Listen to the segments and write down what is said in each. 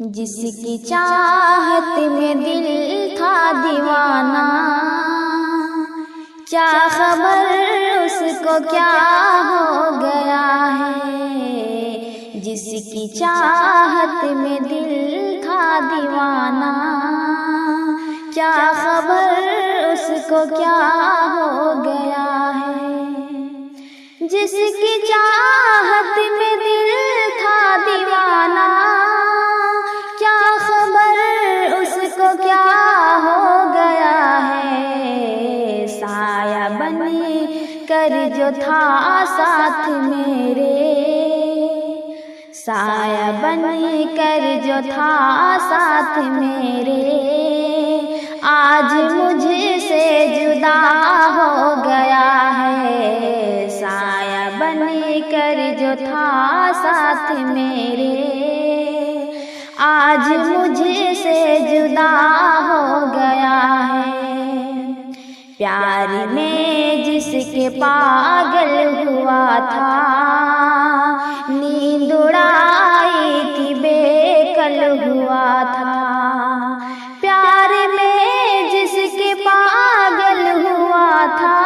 جس کی چاہت میں دل تھا دیوانہ، کیا خبر اس کو کیا ہو گیا ہے۔ جس کی چاہت میں دل تھا دیوانہ، کیا خبر اس کو کیا ہو گیا ہے۔ جس کی چاہت میں دل تھا دیوانہ، کیا خبر اس کو کیا ہو گیا ہے۔ سایہ بن کر جو تھا ساتھ میرے، سایہ بن کر جو تھا ساتھ میرے، آج مجھ سے جدا ہو گیا ہے۔ سایہ بن کر جو تھا ساتھ میرے، آج مجھ سے جدا ہو گیا ہے۔ پیار میں جس کے پاگل ہوا تھا، نیند اڑائی تھی بے کل ہوا تھا۔ پیار میں جس کے پاگل ہوا تھا،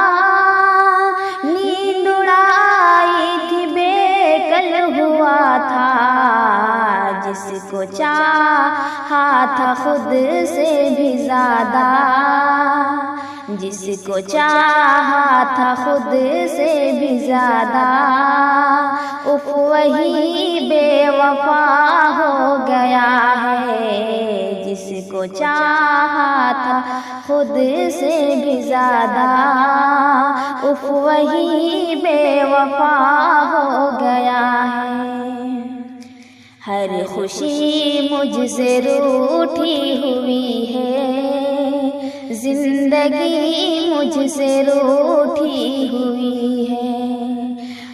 نیند اڑائی تھی بے کل ہوا تھا۔ جس کو چاہا تھا خود سے بھی زیادہ، جس کو چاہا تھا خود سے بھی زیادہ، اف وہی بے وفا ہو گیا ہے۔ جس کو چاہا تھا خود سے بھی زیادہ، اف وہی بے وفا ہو گیا ہے۔ ہر خوشی مجھ سے روٹھی ہوئی ہے، زندگی مجھ سے روٹھی ہوئی ہے۔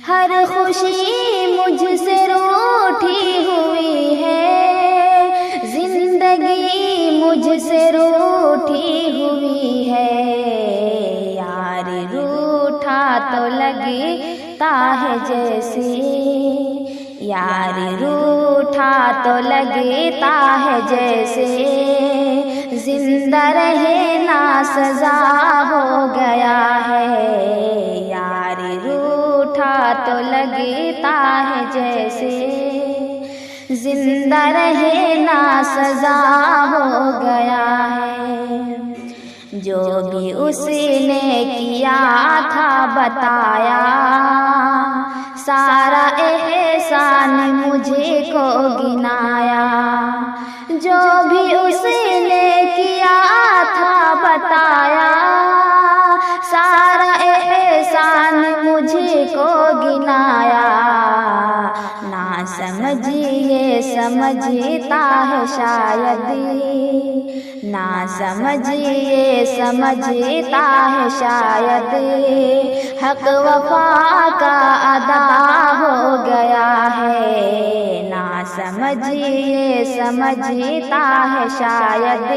ہر خوشی مجھ سے روٹھی ہوئی ہے، زندگی مجھ سے روٹھی ہوئی ہے۔ یار روٹھا تو لگتا ہے جیسے، یار روٹھا تو لگتا ہے جیسے، زندہ رہنا سزا ہو گیا ہے۔ یار روٹھا تو لگتا ہے جیسے، زندہ رہنا سزا ہو گیا ہے۔ جو بھی اس نے کیا تھا بتایا، سارا احسان مجھے کو گنایا۔ جو بھی اس نے کیا تھا بتایا، سارا احسان مجھے کو گنایا۔ نہ سمجھیے سمجھتا ہے شاید، نہ سمجھیے سمجھتا ہے شاید، حق وفا کا ادا ہو گیا ہے۔ نہ سمجھیے سمجھتا ہے شاید،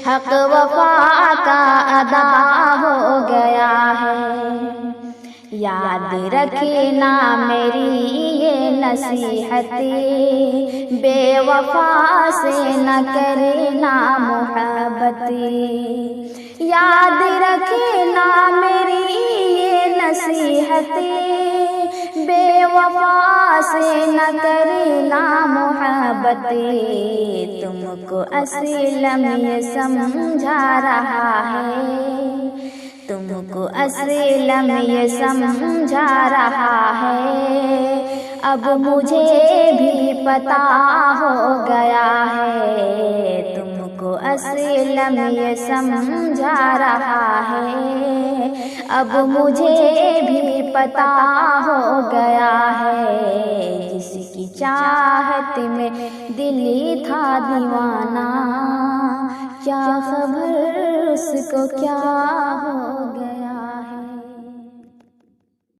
حق وفا کا ادا ہو گیا ہے۔ یاد رکھنا میری یہ نصیحت، بے وفا سے نہ کرنا محبت۔ یاد رکھنا میری یہ نصیحت، بے وفا سے نہ کرنا محبت۔ تم کو اسلم یہ سمجھا رہا ہے، تم کو اسلم یہ سمجھا رہا ہے، اب مجھے بھی پتا ہو گیا ہے۔ تم کو اسلم یہ سمجھا رہا ہے، اب مجھے بھی پتا ہو گیا ہے۔ جس کی چاہت میں دل تھا دیوانہ، کیا خبر اس کو کیا ہو گیا۔